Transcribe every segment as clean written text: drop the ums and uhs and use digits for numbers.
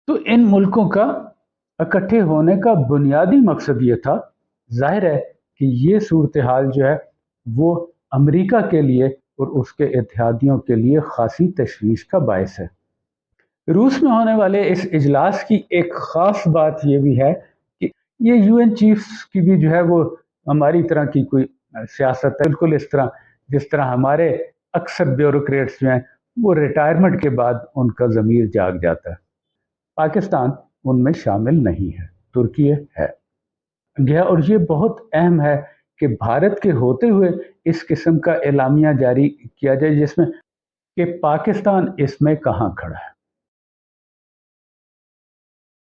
तो इन मुल्कों का इकट्ठे होने का बुनियादी मकसद ये था। जाहिर है कि ये सूरत हाल जो है वो अमेरिका के लिए और उसके इत्तेहादियों के लिए खासी तशवीश का बायस है। रूस में होने वाले इस इजलास की एक ख़ास बात ये भी है कि ये यूएन चीफ्स की भी जो है वो हमारी तरह की कोई सियासत है, बिल्कुल इस तरह जिस तरह हमारे अक्सर ब्यूरोक्रेट्स जो हैं वो रिटायरमेंट के बाद उनका ज़मीर जाग जाता है। पाकिस्तान उनमें शामिल नहीं है, तुर्की है। यह और ये बहुत अहम है कि भारत के होते हुए इस किस्म का एलामिया जारी किया जाए जिसमें कि पाकिस्तान इसमें कहाँ खड़ा है।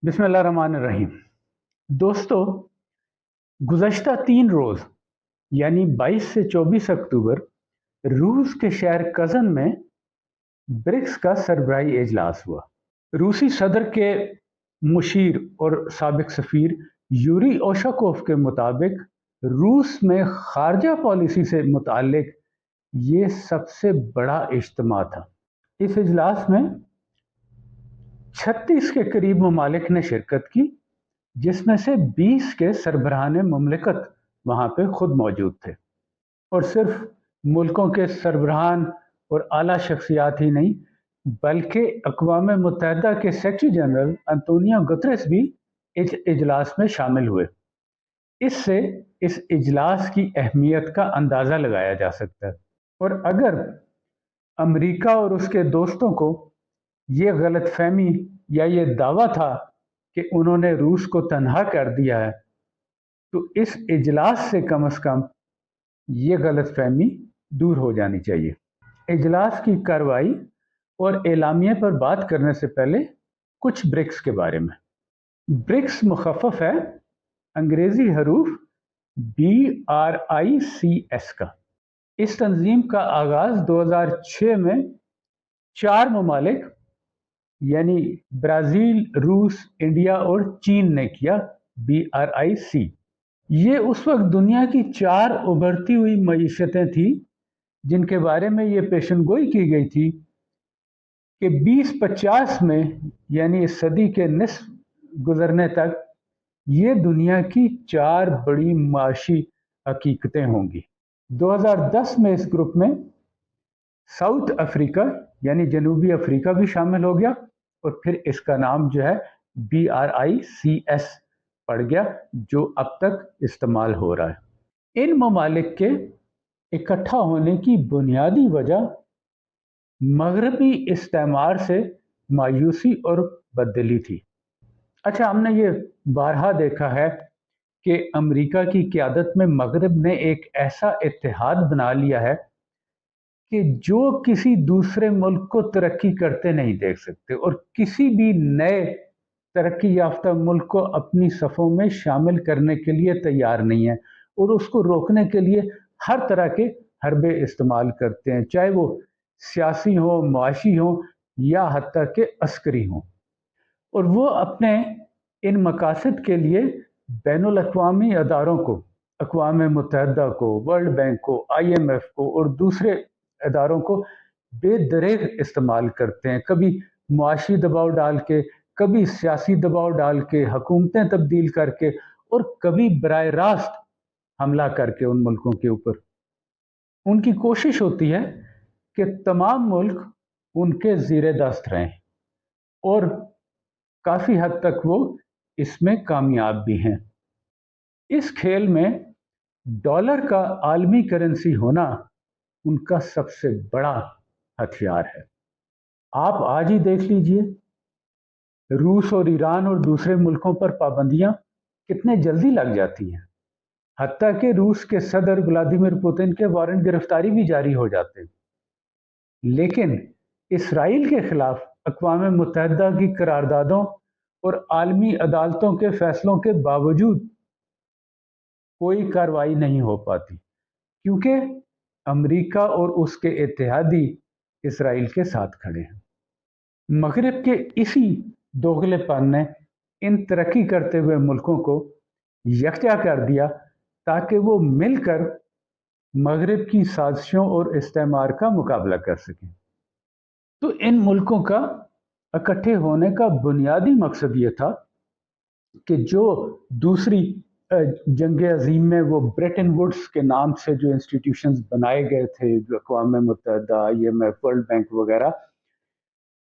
बिस्मिल्लाहिर्रहमानिर्रहीम। दोस्तों, गुज़श्ता 3 रोज़ यानी 22 से 24 अक्टूबर रूस के शहर कज़न में ब्रिक्स का सरबराही इजलास हुआ। रूसी सदर के मुशीर और साबिक सफ़ीर यूरी ओशाकोव के मुताबिक रूस में खारजा पॉलिसी से मुतालिक ये सबसे बड़ा इज्तिमा था। इस इजलास में 36 के करीब ममालिक ने शिरकत की, जिसमें से 20 के सरबराहान मुमलिकत वहाँ पे खुद मौजूद थे। और सिर्फ मुल्कों के सरबराहान और आला शख्सियात ही नहीं, बल्कि अक़वाम मुत्तहिदा के सेक्रेटरी जनरल अंतोनियो गुतरेस भी इस इजलास में शामिल हुए। इससे इस इजलास की अहमियत का अंदाज़ा लगाया जा सकता है। और अगर अमेरिका और उसके दोस्तों को ये गलतफहमी या ये दावा था कि उन्होंने रूस को तन्हा कर दिया है, तो इस इजलास से कम ये गलतफहमी दूर हो जानी चाहिए। इजलास की कार्रवाई और एलामिया पर बात करने से पहले कुछ ब्रिक्स के बारे में। ब्रिक्स मुखफ़फ़ है अंग्रेजी हरूफ BRICS का। इस तंजीम का आगाज़ 2006 में 4 ममालिक यानी ब्राज़ील, रूस, इंडिया और चीन ने किया। BRIC ये उस वक्त दुनिया की 4 उभरती हुई मईशतें थी जिनके बारे में ये पेशनगोई की गई थी कि 2050 में यानी इस सदी के निस्फ गुजरने तक ये दुनिया की 4 बड़ी माशी हकीकतें होंगी। 2010 में इस ग्रुप में साउथ अफ्रीका यानी जनूबी अफ्रीका भी शामिल हो गया और फिर इसका नाम जो है BRICS पड़ गया, जो अब तक इस्तेमाल हो रहा है। इन ममालिक के इकट्ठा होने की बुनियादी वजह मगरबी इस्तेमार से मायूसी और बददिली थी। अच्छा, हमने ये बारहा देखा है कि अमेरिका की क़यादत में मगरब ने एक ऐसा इत्तेहाद बना लिया है कि जो किसी दूसरे मुल्क को तरक्की करते नहीं देख सकते और किसी भी नए तरक्की याफ्ता मुल्क को अपनी सफ़ों में शामिल करने के लिए तैयार नहीं है और उसको रोकने के लिए हर तरह के हरबे इस्तेमाल करते हैं, चाहे वो सियासी हो, मुआशी हो या हत्ता के अस्करी हो। और वो अपने इन मकासद के लिए बैनुल अक़वामी अदारों को, अक़वाम मुत्तहिदा को, वर्ल्ड बैंक को, IMF को और दूसरे अदारों को बेदरेग इस्तेमाल करते हैं। कभी मुआशी दबाव डाल के, कभी सियासी दबाव डाल के, हुकूमतें तब्दील करके और कभी बराह रास्त हमला करके उन मुल्कों के ऊपर। उनकी कोशिश होती है कि तमाम मुल्क उनके ज़ीरे दस्त रहें और काफ़ी हद तक वो इसमें कामयाब भी हैं। इस खेल में डॉलर का आलमी करेंसी होना उनका सबसे बड़ा हथियार है। आप आज ही देख लीजिए, रूस और ईरान और दूसरे मुल्कों पर पाबंदियां कितने जल्दी लग जाती हैं। हत्ता कि रूस के सदर व्लादिमीर पुतिन के वारंट गिरफ्तारी भी जारी हो जाते हैं। लेकिन इसराइल के खिलाफ अक़वाम मुत्तहिदा की करारदादों और आलमी अदालतों के फैसलों के बावजूद कोई कार्रवाई नहीं हो पाती, क्योंकि अमेरिका और उसके इत्तेहादी इसराइल के साथ खड़े हैं। मगरिब के इसी दोगलेपन ने इन तरक्की करते हुए मुल्कों को यकजा कर दिया ताकि वो मिलकर मगरिब की साजिशों और इस्तेमार का मुकाबला कर सकें। तो इन मुल्कों का इकट्ठे होने का बुनियादी मकसद ये था कि जो दूसरी जंग अजीम में वो ब्रेटन वुड्स के नाम से जो इंस्टीट्यूशंस बनाए गए थे, जो अक़वाम मुत्तहिदा, IMF, वर्ल्ड बैंक वगैरह,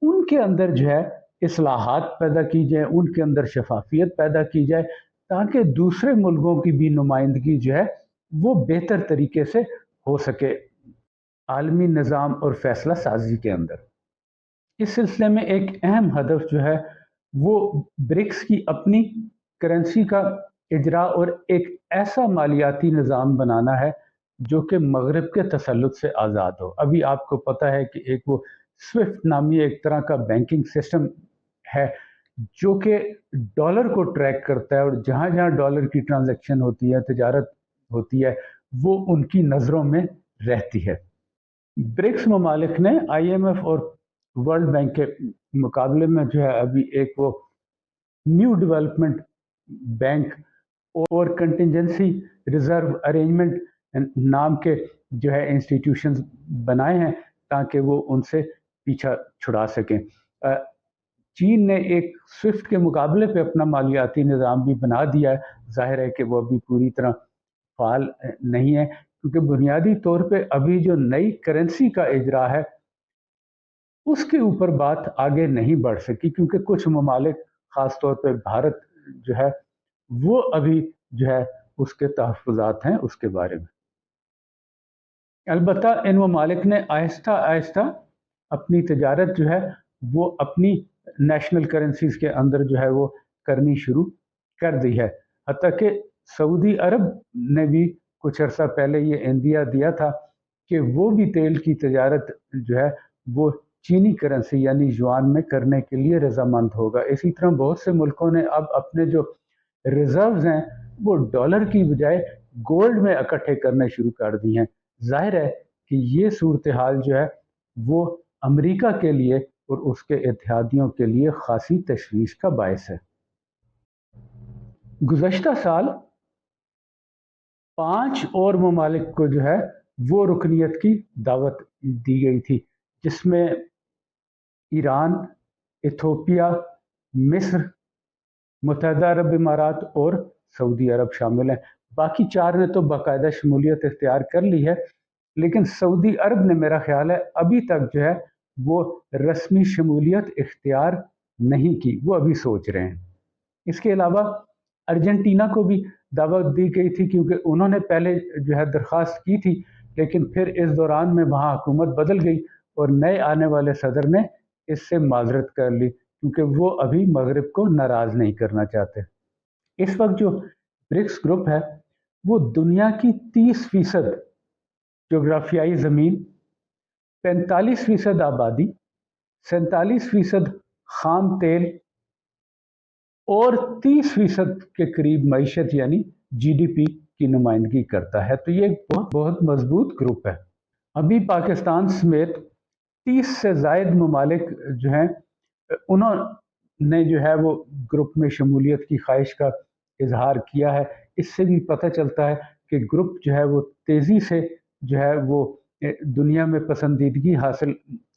उनके अंदर जो है इस्लाहात पैदा की जाए, उनके अंदर शफाफियत पैदा की जाए, ताकि दूसरे मुल्कों की भी नुमाइंदगी जो है वो बेहतर तरीके से हो सके आलमी निज़ाम और फैसला साजी के अंदर। इस सिलसिले में एक अहम हदफ जो है वो ब्रिक्स की अपनी करेंसी का इजरा और एक ऐसा मालियाती निज़ाम बनाना है जो कि मगरब के तसल्लुत से आज़ाद हो। अभी आपको पता है कि एक वो स्विफ्ट नामी एक तरह का बैंकिंग सिस्टम है जो कि डॉलर को ट्रैक करता है, और जहाँ जहाँ डॉलर की ट्रांजैक्शन होती है, तजारत होती है, वो उनकी नज़रों में रहती है। ब्रिक्स ममालिक ने IMF और वर्ल्ड बैंक के मुकाबले में जो है अभी एक वो न्यू डेवलपमेंट बैंक और कंटिजेंसी रिजर्व अरेंजमेंट नाम के जो है इंस्टीट्यूशंस बनाए हैं ताकि वो उनसे पीछा छुड़ा सकें। चीन ने एक स्विफ्ट के मुकाबले पे अपना मालियाती निज़ाम भी बना दिया है। जाहिर है कि वो अभी पूरी तरह फाल नहीं है, क्योंकि बुनियादी तौर पे अभी जो नई करेंसी का इजरा है उसके ऊपर बात आगे नहीं बढ़ सकी, क्योंकि कुछ ममालिक ख़ास तौर पे भारत जो है वो अभी जो है उसके तहफ़्फ़ुज़ात हैं उसके बारे में। अलबत्ता इन ममालिक ने आहिस्ता आहिस्ता अपनी तजारत जो है वो अपनी नेशनल करेंसीज के अंदर जो है वो करनी शुरू कर दी है। हत्ता कि सऊदी अरब ने भी कुछ अर्सा पहले ये इंदिया दिया था कि वो भी तेल की तजारत जो है वो चीनी करेंसी यानी युआन में करने के लिए रजामंद होगा। इसी तरह बहुत से मुल्कों ने अब अपने जो रिजर्व्स हैं वो डॉलर की बजाय गोल्ड में इकट्ठे करने शुरू कर दिए हैं। जाहिर है कि ये सूरत हाल जो है वो अमेरिका के लिए और उसके इत्तेहादियों के लिए खासी तशवीश का बायस है। गुज़श्ता साल 5 और ममालिक को जो है वो रुकनीत की दावत दी गई थी, जिसमें ईरान, इथोपिया, मिस्र, मुत्तहिदा अरब इमारात और सऊदी अरब शामिल हैं। बाकी 4 ने तो बाकायदा शमूलियत इख्तियार कर ली है, लेकिन सऊदी अरब ने मेरा ख्याल है अभी तक जो है वो रस्मी शमूलियत इख्तियार नहीं की, वो अभी सोच रहे हैं। इसके अलावा अर्जेंटीना को भी दावत दी गई थी, क्योंकि उन्होंने पहले जो है दरख्वास्त की थी, लेकिन फिर इस दौरान में वहाँ हुकूमत बदल गई और नए आने वाले सदर ने इससे माजरत कर ली, क्योंकि वो अभी मगरब को नाराज़ नहीं करना चाहते। इस वक्त जो ब्रिक्स ग्रुप है वो दुनिया की 30% जोग्राफियाई ज़मीन, 45% आबादी, 47% खाम तेल और 30% के करीब मईशत यानी GDP की नुमाइंदगी करता है। तो ये एक बहुत बहुत मजबूत ग्रुप है। अभी पाकिस्तान समेत 30 से ज़ायद ममालिक जो हैं उन्होंने जो है वो ग्रुप में शमूलियत की ख्वाहिश का इजहार किया है। इससे भी पता चलता है कि ग्रुप जो है वो तेज़ी से जो है वो दुनिया में पसंदीदगी हासिल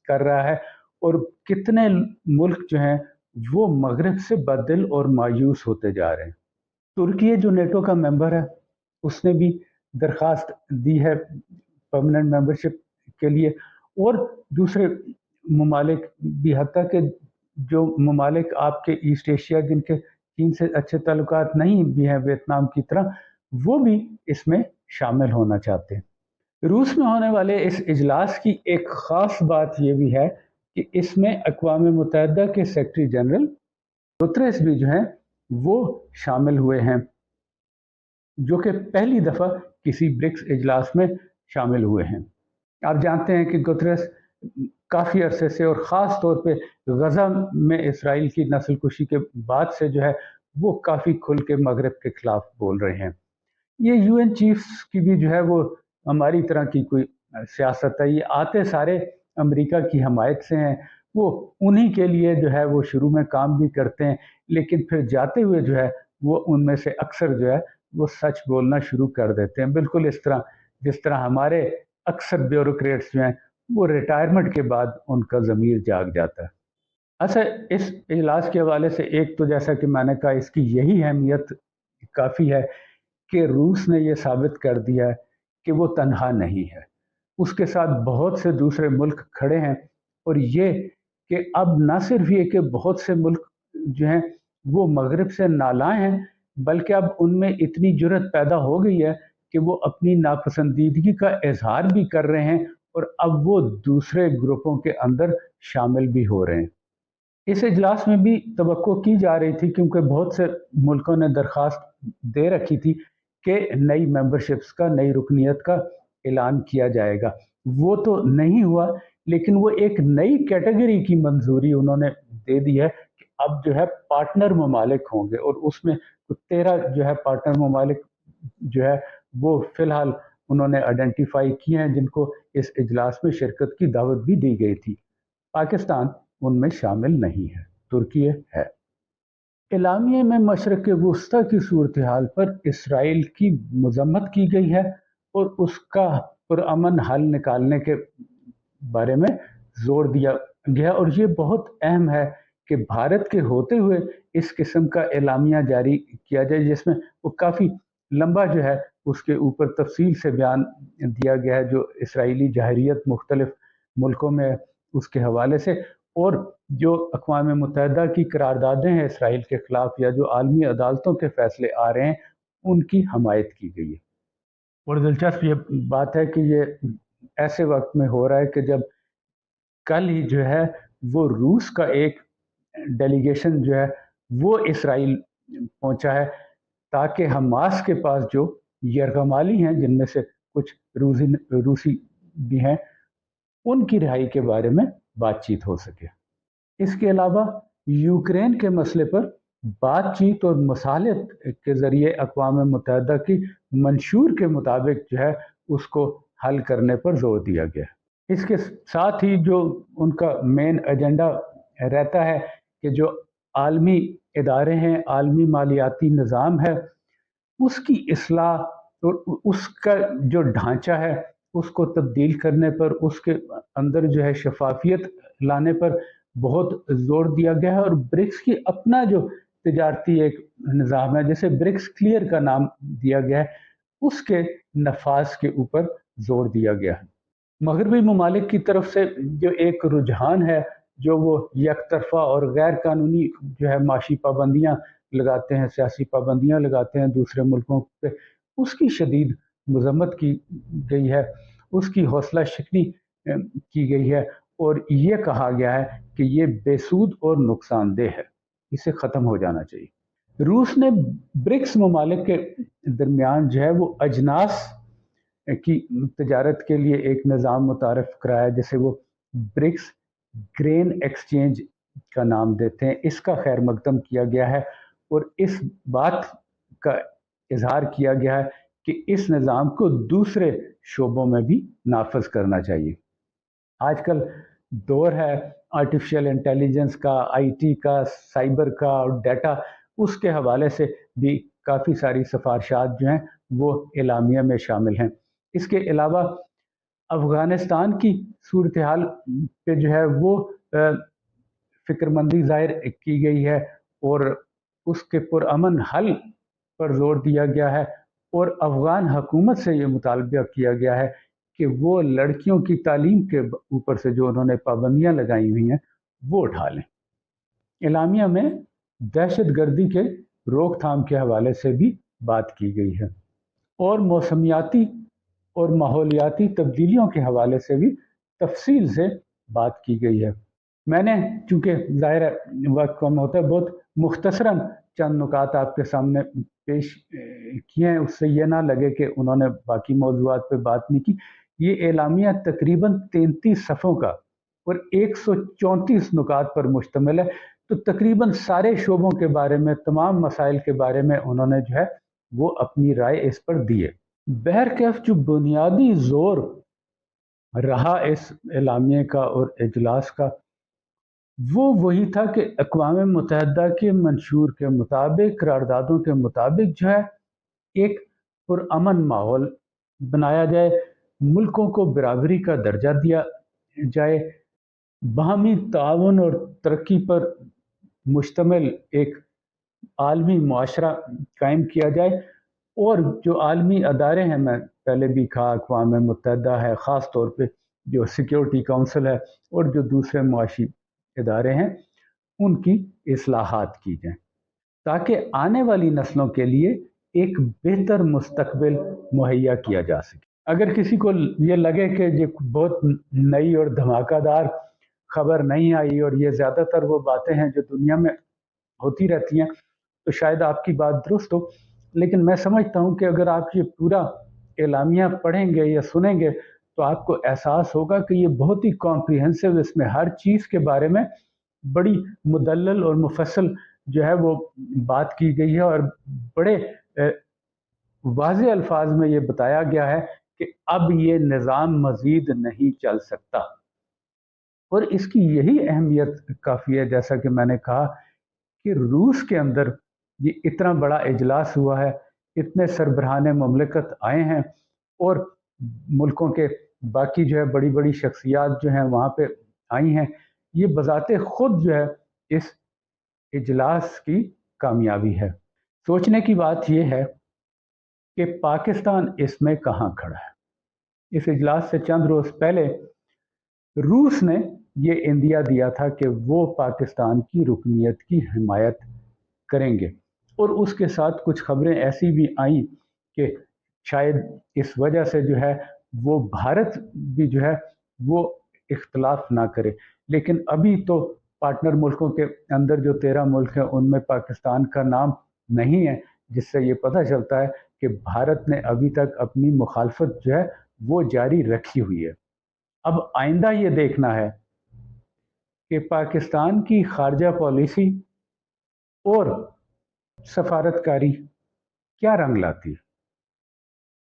कर रहा है, और कितने मुल्क जो हैं वो मगरब से बददिल और मायूस होते जा रहे हैं। तुर्की जो नेटो का मेंबर है उसने भी दरख्वास्त दी है परमानेंट मेंबरशिप के लिए, और दूसरे ममालिक भी, हत्ता कि जो ममालिक आपके ईस्ट एशिया जिनके चीन से अच्छे ताल्लुकात नहीं भी हैं वियतनाम की तरह, वो भी इसमें शामिल होना चाहते हैं। रूस में होने वाले इस इजलास की एक ख़ास बात यह भी है कि इसमें अक़वाम मुत्तहिदा के सेक्रेटरी जनरल गुतरेस भी जो हैं वो शामिल हुए हैं, जो कि पहली दफ़ा किसी ब्रिक्स इजलास में शामिल हुए हैं। आप जानते हैं कि गुतरेस काफ़ी अरसे से और ख़ास तौर पे गज़ा में इसराइल की नस्ल कुशी के बाद से जो है वो काफ़ी खुल के मगरब के ख़िलाफ़ बोल रहे हैं। ये UN चीफ्स की भी जो है वो हमारी तरह की कोई सियासत है। ये आते सारे अमेरिका की हमायत से हैं, वो उन्हीं के लिए जो है वो शुरू में काम भी करते हैं, लेकिन फिर जाते हुए जो है वो उनमें से अक्सर जो है वो सच बोलना शुरू कर देते हैं। बिल्कुल इस तरह जिस तरह हमारे अक्सर ब्यूरोक्रेट्स जो हैं वो रिटायरमेंट के बाद उनका ज़मीर जाग जाता है। अच्छा, इस इजलास के हवाले से एक तो जैसा कि मैंने कहा, इसकी यही अहमियत काफ़ी है कि रूस ने ये साबित कर दिया है कि वो तन्हा नहीं है। उसके साथ बहुत से दूसरे मुल्क खड़े हैं, और ये कि अब ना सिर्फ ये कि बहुत से मुल्क जो हैं वो मगरिब से नालाएं हैं, बल्कि अब उनमें इतनी जुर्रत पैदा हो गई है कि वो अपनी नापसंदीदगी का इजहार भी कर रहे हैं, और अब वो दूसरे ग्रुपों के अंदर शामिल भी हो रहे हैं। इस इजलास में भी तवक्को की जा रही थी, क्योंकि बहुत से मुल्कों ने दरख्वास्त दे रखी थी कि नई मेंबरशिप्स का, नई रुकनीत का ऐलान किया जाएगा। वो तो नहीं हुआ, लेकिन वो एक नई कैटेगरी की मंजूरी उन्होंने दे दी है कि अब जो है पार्टनर ममालिक होंगे, और उसमें 13 जो है पार्टनर ममालिक जो है वो फिलहाल उन्होंने आइडेंटिफाई किए हैं, जिनको इस इजलास में शिरकत की दावत भी दी गई थी। पाकिस्तान उनमें शामिल नहीं है, तुर्की है। एलामिया में मशरक़ वस्ती की सूरत हाल पर इसराइल की मजम्मत की गई है, और उसका पुरअमन हल निकालने के बारे में जोर दिया गया, और ये बहुत अहम है कि भारत के होते हुए इस किस्म का एलामिया जारी किया जाए, जिसमें वो काफ़ी लंबा जो है उसके ऊपर तफसील से बयान दिया गया है, जो इसराइली जहरीत मुख्तलिफ मुल्कों में उसके हवाले से, और जो अक़वाम मुत्तहिदा की करारदादें हैं इसराइल के ख़िलाफ़, या जो आलमी अदालतों के फ़ैसले आ रहे हैं, उनकी हमायत की गई है। और दिलचस्प ये बात है कि ये ऐसे वक्त में हो रहा है कि जब कल ही जो है वो रूस का एक डेलीगेशन जो है वो इसराइल पहुंचा है, ताकि हमास के पास जो यरगमाली हैं, जिनमें से कुछ रूसी भी हैं, उनकी रिहाई के बारे में बातचीत हो सके। इसके अलावा यूक्रेन के मसले पर बातचीत और मसालत के ज़रिए अक़वाम मुत्तहिदा की मंशूर के मुताबिक जो है उसको हल करने पर जोर दिया गया। इसके साथ ही जो उनका मेन एजेंडा रहता है कि जो आलमी इदारे हैं, आलमी मालियाती निज़ाम है, उसकी इस्लाह और उसका जो ढांचा है उसको तब्दील करने पर, उसके अंदर जो है शफाफियत लाने पर बहुत जोर दिया गया है। और ब्रिक्स की अपना जो तजारती एक निज़ाम है, जिसे ब्रिक्स क्लियर का नाम दिया गया है, उसके नफाज के ऊपर जोर दिया गया है। मगरबी ममालिक की तरफ से जो एक रुझान है, जो वो यकतरफा और गैर कानूनी जो है माशी पाबंदियाँ लगाते हैं, सियासी पाबंदियाँ लगाते हैं दूसरे मुल्कों पे, उसकी शदीद मजम्मत की गई है, उसकी हौसला शिकनी की गई है, और ये कहा गया है कि ये बेसूद और नुकसानदेह है, इसे ख़त्म हो जाना चाहिए। रूस ने ब्रिक्स ममालिक के दरमियान जो है वो अजनास की तजारत के लिए एक निज़ाम मुतारफ़ कराया, जिसे वो ब्रिक्स ग्रेन एक्सचेंज का नाम देते हैं। इसका खैर मकदम किया गया है, और इस बात का इजहार किया गया है कि इस निज़ाम को दूसरे शोबों में भी नाफज करना चाहिए। आजकल दौर है आर्टिफिशियल इंटेलिजेंस का, आईटी का, साइबर का और डाटा, उसके हवाले से भी काफ़ी सारी सिफारशात जो हैं वो एलामिया में शामिल हैं। इसके अलावा अफ़गानिस्तान की सूरत हाल पे जो है वो फ़िक्रमंदी ज़ाहिर की गई है, और उसके पुरअमन हल पर जोर दिया गया है, और अफ़गान हुकूमत से ये मुतालबा किया गया है कि वो लड़कियों की तालीम के ऊपर से जो उन्होंने पाबंदियाँ लगाई हुई हैं वो उठा लें। एलामिया में दहशत गर्दी के रोकथाम के हवाले से भी बात की गई है, और मौसमियाती और माहौलियाती तब्दीलियों के हवाले से भी तफसील से बात की गई है। मैंने चूँकि ज़ाहिर है वक्त कम होता है, बहुत मुख्तसरन चंद नुकात आपके सामने पेश किए हैं, उससे ये ना लगे कि उन्होंने बाकी मौज़ूआत पे बात नहीं की। ये एलामिया तकरीबन 33 सफ़ों का और 134 नुकात पर मुश्तमिल है, तो तकरीबन सारे शोबों के बारे में, तमाम मसाइल के बारे में उन्होंने जो है वो अपनी राय इस पर दी है। बहरकैफ जो बुनियादी ज़ोर रहा इस एलामिया का और इजलास का, वो वही था कि अक़वाम मुत्तहिदा के मंशूर के मुताबिक, करारदादों के मुताबिक जो है एक पुरअमन माहौल बनाया जाए, मुल्कों को बराबरी का दर्जा दिया जाए, बाहमी ताउन और तरक्की पर मुश्तमिल एक आलमी मुआशरा कायम किया जाए, और जो आलमी अदारे हैं, मैं पहले भी कहा, अक़वाम मुत्तहिदा है, ख़ास तौर पे जो सिक्योरिटी काउंसिल है और जो दूसरे मुआशी इदारे हैं, उनकी इस्लाहात की जाएँ ताकि आने वाली नस्लों के लिए एक बेहतर मुस्तकबिल मुहैया किया जा सके। अगर किसी को ये लगे कि ये बहुत नई और धमाकेदार खबर नहीं आई और ये ज़्यादातर वो बातें हैं जो दुनिया में होती रहती हैं, तो शायद आपकी बात दुरुस्त हो, लेकिन मैं समझता हूँ कि अगर आप ये पूरा एलामिया पढ़ेंगे या सुनेंगे तो आपको एहसास होगा कि ये बहुत ही कॉम्प्रिहेंसिव, इसमें हर चीज़ के बारे में बड़ी मुदल्लल और मुफस्सल जो है वो बात की गई है, और बड़े वाज़े अल्फाज में ये बताया गया है कि अब ये निज़ाम मज़ीद नहीं चल सकता। और इसकी यही अहमियत काफ़ी है, जैसा कि मैंने कहा, कि रूस के अंदर ये इतना बड़ा इजलास हुआ है, इतने सरबराहान ममलकत आए हैं, और मुल्कों के बाकी जो है बड़ी बड़ी शख्सियात जो हैं वहाँ पे आई हैं। ये बज़ाते ख़ुद जो है इस इजलास की कामयाबी है। सोचने की बात यह है कि पाकिस्तान इसमें कहाँ खड़ा है। इस इजलास से चंद रोज़ पहले रूस ने ये इंदिया दिया था कि वो पाकिस्तान की रुकनीत की हिमायत करेंगे, और उसके साथ कुछ खबरें ऐसी भी आईं कि शायद इस वजह से जो है वो भारत भी जो है वो इख्तलाफ ना करे। लेकिन अभी तो पार्टनर मुल्कों के अंदर जो 13 मुल्क हैं उनमें पाकिस्तान का नाम नहीं है, जिससे ये पता चलता है कि भारत ने अभी तक अपनी मुखालफत जो है वो जारी रखी हुई है। अब आइंदा ये देखना है कि पाकिस्तान की खारजा पॉलिसी और सफारतकारी क्या रंग लाती है।